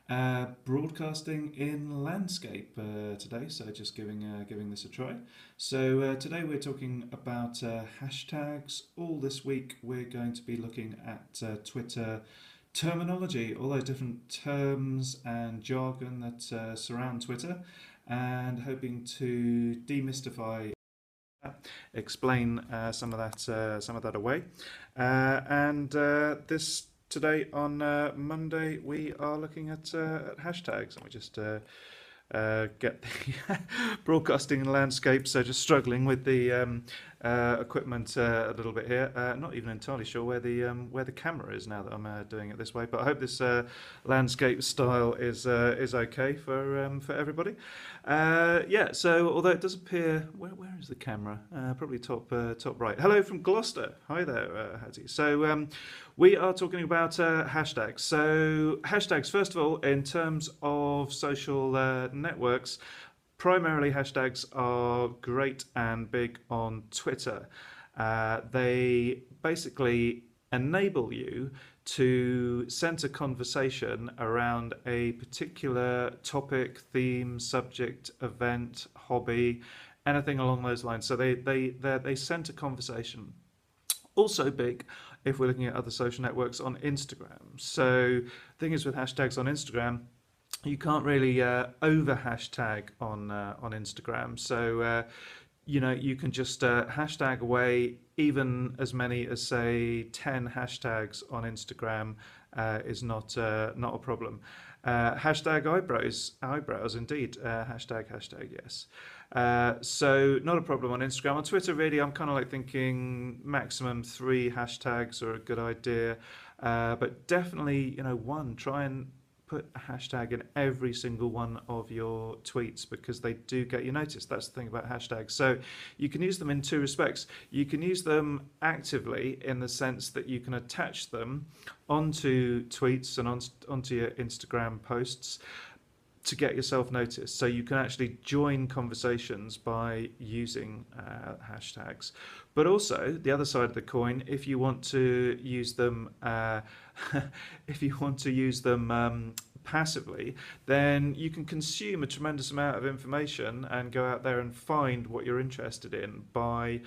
Broadcasting in landscape today, so just giving this a try. So today we're talking about hashtags. All this week we're going to be looking at Twitter terminology, all those different terms and jargon that surround Twitter, and hoping to demystify, explain some of that away. And this today on Monday we are looking at hashtags, and we just get the broadcasting landscape. So just struggling with the equipment a little bit here. Not even entirely sure where the camera is now that I'm doing it this way. But I hope this landscape style is okay for everybody. Yeah. So although it does appear, where is the camera? Probably top right. Hello from Gloucester. Hi there, Hattie. So we are talking about hashtags. So hashtags, first of all, in terms of social networks, primarily hashtags are great and big on Twitter. They basically enable you to center conversation around a particular topic, theme, subject, event, hobby, anything along those lines. So they center conversation. Also big if we're looking at other social networks on Instagram. So the thing is with hashtags on Instagram, you can't really over hashtag on Instagram. So you can just hashtag away. Even as many as say 10 hashtags on Instagram is not a problem. Hashtag eyebrows indeed. Hashtag yes. So not a problem on Instagram. On Twitter, really, I'm kind of like thinking maximum 3 hashtags are a good idea, but definitely one. Try and put a hashtag in every single one of your tweets because they do get you noticed. That's the thing about hashtags. So you can use them in 2 respects. You can use them actively in the sense that you can attach them onto tweets and onto your Instagram posts to get yourself noticed. So you can actually join conversations by using hashtags. But also the other side of the coin, if you want to use them, passively, then you can consume a tremendous amount of information and go out there and find what you're interested in by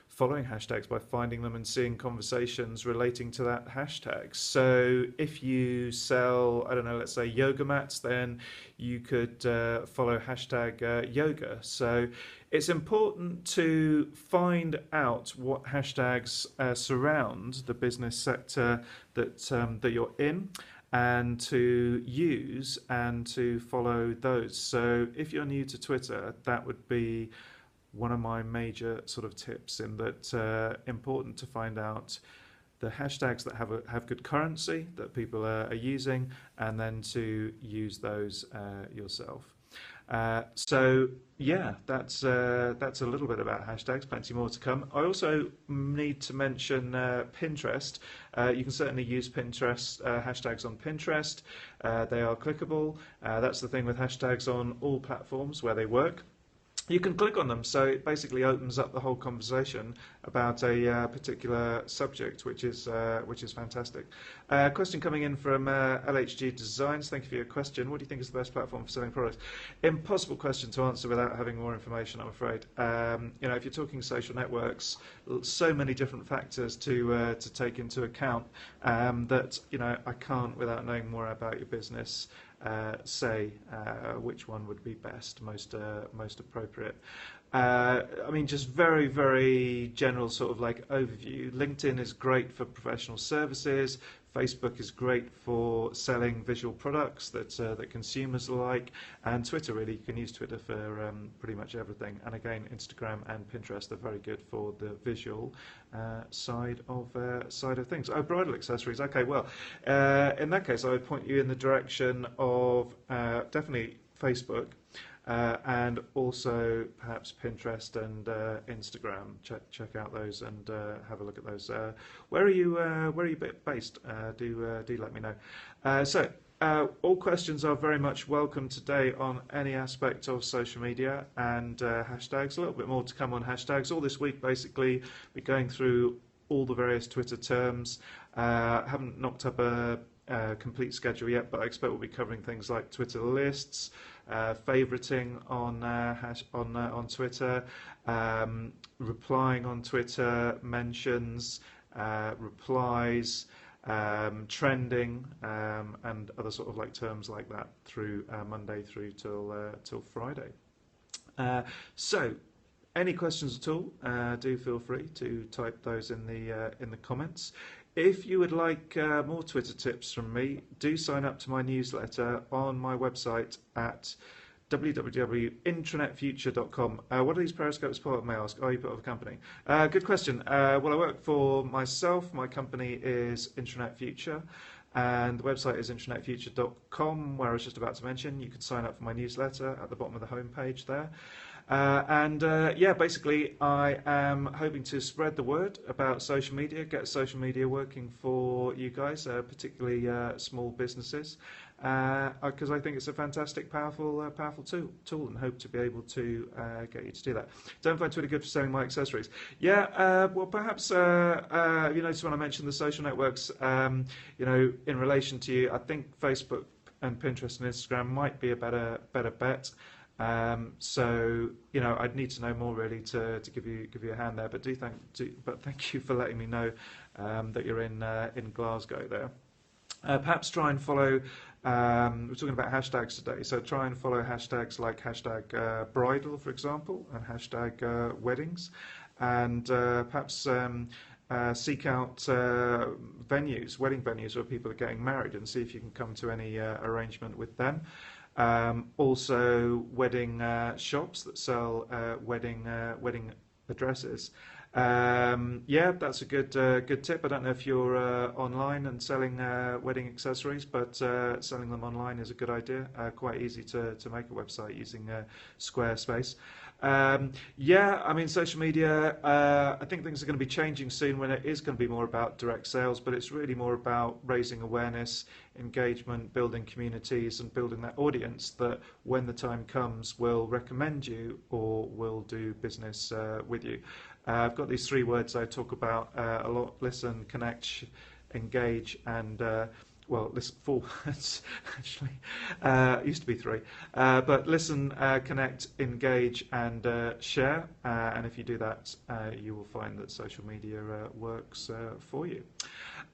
following hashtags, by finding them and seeing conversations relating to that hashtag. So if you sell, I don't know, let's say yoga mats, then you could follow hashtag yoga. So it's important to find out what hashtags surround the business sector that you're in, and to use and to follow those. So if you're new to Twitter, that would be one of my major sort of tips, in that important to find out the hashtags that have good currency that people are using, and then to use those yourself. So yeah, that's a little bit about hashtags. Plenty more to come. I also need to mention Pinterest. You can certainly use Pinterest hashtags on Pinterest. They are clickable. That's the thing with hashtags on all platforms where they work. You can click on them, so it basically opens up the whole conversation about a particular subject, which is fantastic. Question coming in from LHG Designs. Thank you for your question. What do you think is the best platform for selling products? Impossible question to answer without having more information, I'm afraid. If you're talking social networks, so many different factors to take into account that I can't, without knowing more about your business, say which one would be best, most appropriate. I mean, just very, very general sort of like overview. LinkedIn is great for professional services. Facebook is great for selling visual products that consumers like, and Twitter, really, you can use Twitter for pretty much everything. And again, Instagram and Pinterest are very good for the visual side of things. Oh, bridal accessories. Okay, well, in that case, I would point you in the direction of definitely Facebook. And also perhaps Pinterest and Instagram. Check out those and have a look at those. Where are you based? Do let me know. So all questions are very much welcome today on any aspect of social media and hashtags. A little bit more to come on hashtags. All this week, basically, we're going through all the various Twitter terms. Haven't knocked up a complete schedule yet, but I expect we'll be covering things like Twitter lists, favoriting on Twitter, replying on Twitter, mentions, replies, trending, and other sort of like terms like that through Monday through till Friday. So, any questions at all? Do feel free to type those in the comments. If you would like more Twitter tips from me, do sign up to my newsletter on my website at www.intranetfuture.com. What are these periscopes part of, may I ask? Are you part of a company? Good question. Well, I work for myself. My company is Intranetfuture, and the website is intranetfuture.com, where I was just about to mention. You can sign up for my newsletter at the bottom of the homepage there. Yeah, basically I am hoping to spread the word about social media, get social media working for you guys, particularly small businesses, because I think it's a fantastic, powerful tool, and hope to be able to get you to do that. Don't find Twitter good for selling my accessories? Yeah, well, perhaps you noticed when I mentioned the social networks, in relation to you, I think Facebook and Pinterest and Instagram might be a better bet. So I'd need to know more really to give you a hand there. But thank you for letting me know that you're in Glasgow there. Perhaps try and follow. We're talking about hashtags today, so try and follow hashtags like hashtag bridal, for example, and hashtag weddings, and perhaps seek out wedding venues where people are getting married, and see if you can come to any arrangement with them. Also, wedding shops that sell wedding addresses. Yeah, that's a good tip. I don't know if you're online and selling wedding accessories, but selling them online is a good idea. Quite easy to make a website using Squarespace. Yeah, I mean, social media, I think things are going to be changing soon when it is going to be more about direct sales, but it's really more about raising awareness, engagement, building communities, and building that audience that when the time comes will recommend you or will do business with you. I've got these 3 words I talk about a lot: listen, connect, engage, and well, listen, 4 words actually. It used to be 3, but listen, connect, engage, and share. And if you do that, you will find that social media works for you.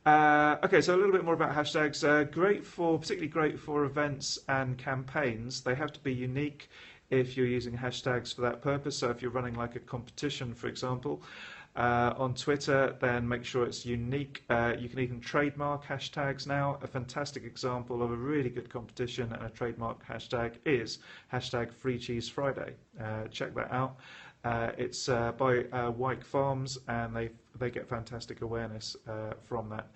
Okay, so a little bit more about hashtags. Particularly great for events and campaigns. They have to be unique if you're using hashtags for that purpose. So if you're running like a competition, for example, on Twitter, then make sure it's unique. You can even trademark hashtags now. A fantastic example of a really good competition and a trademark hashtag is hashtag Free Cheese Friday. Check that out. It's by Wyke Farms, and they get fantastic awareness from that.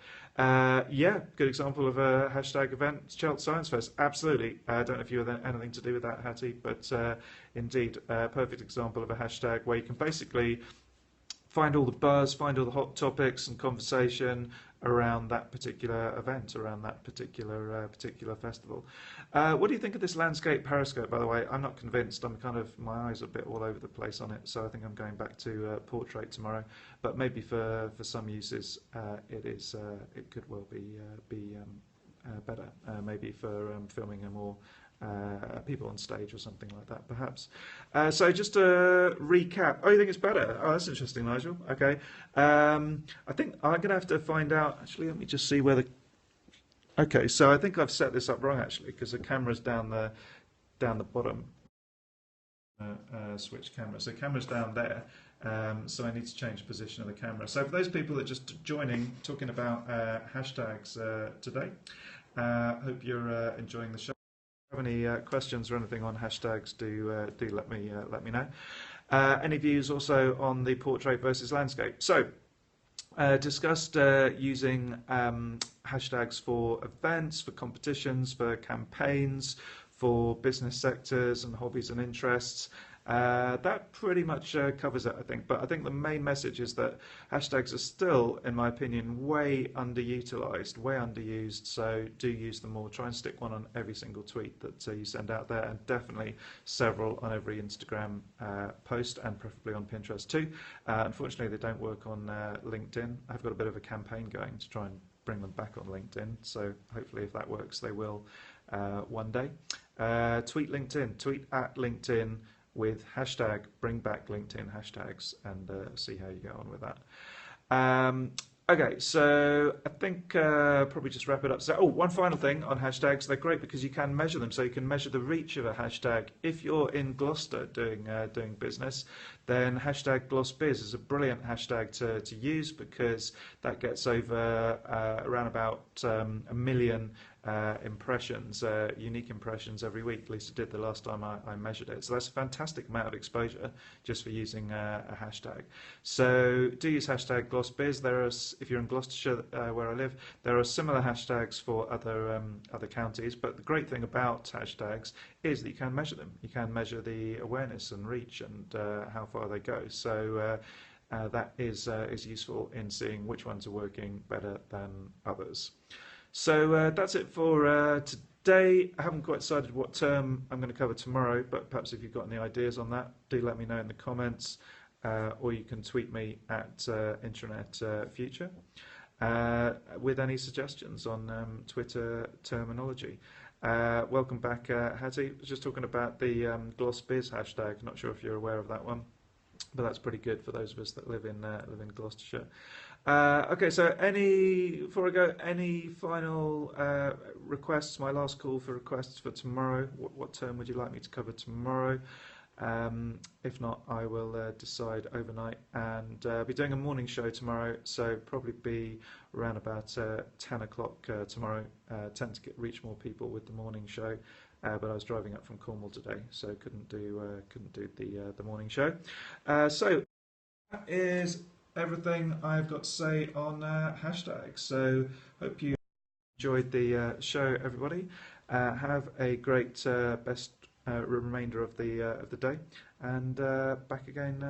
Yeah, good example of a hashtag event, Cheltenham Science Fest. Absolutely. I don't know if you had anything to do with that, Hattie, but indeed, perfect example of a hashtag where you can basically find all the buzz, find all the hot topics and conversation around that particular event, around that particular festival. What do you think of this landscape periscope, by the way? I'm not convinced. My eyes are a bit all over the place on it, so I think I'm going back to portrait tomorrow. But maybe for some uses, it could well be better. Maybe for filming a more people on stage or something like that, perhaps. So just to recap. Oh, you think it's better? Oh, that's interesting, Nigel. Okay. I think I'm going to have to find out. Actually, let me just see where the... Okay, so I think I've set this up wrong, actually, because the camera's down the bottom. Switch camera. So camera's down there. So I need to change the position of the camera. So for those people that are just joining, talking about hashtags today, hope you're enjoying the show. If you have any questions or anything on hashtags, do let me know. Any views also on the portrait versus landscape? So discussed using hashtags for events, for competitions, for campaigns, for business sectors and hobbies and interests. That pretty much covers it, I think. But I think the main message is that hashtags are still, in my opinion, way underutilized, way underused. So do use them more. Try and stick one on every single tweet that you send out there, and definitely several on every Instagram post, and preferably on Pinterest too. Unfortunately, they don't work on LinkedIn. I've got a bit of a campaign going to try and bring them back on LinkedIn. So hopefully, if that works, they will one day. Tweet LinkedIn, tweet at LinkedIn with hashtag bring back LinkedIn hashtags, and see how you go on with that. Okay, so I think probably just wrap it up. So, one final thing on hashtags. They're great because you can measure them. So you can measure the reach of a hashtag. If you're in Gloucester doing business, then hashtag GlossBiz is a brilliant hashtag to use, because that gets over around about 1 million impressions, unique impressions every week. At least it did the last time I measured it. So that's a fantastic amount of exposure just for using a hashtag. So do use hashtag GlossBiz. If you're in Gloucestershire, where I live, there are similar hashtags for other counties. But the great thing about hashtags is that you can measure them. You can measure the awareness and reach and how far they go. So that is useful in seeing which ones are working better than others. So that's it for today. I haven't quite decided what term I'm going to cover tomorrow, but perhaps if you've got any ideas on that, do let me know in the comments, or you can tweet me at intranetfuture with any suggestions on Twitter terminology. Welcome back, Hattie. I was just talking about the GlossBiz hashtag. Not sure if you're aware of that one, but that's pretty good for those of us that live in Gloucestershire. Okay, so before I go, any final requests? My last call for requests for tomorrow. What term would you like me to cover tomorrow? If not, I will decide overnight, and be doing a morning show tomorrow, so probably be around about 10 o'clock tomorrow. Tend to reach more people with the morning show, but I was driving up from Cornwall today, so couldn't do the morning show. So that is everything I've got to say on hashtags. So hope you enjoyed the show, everybody. Have a great best remainder of the day, and back again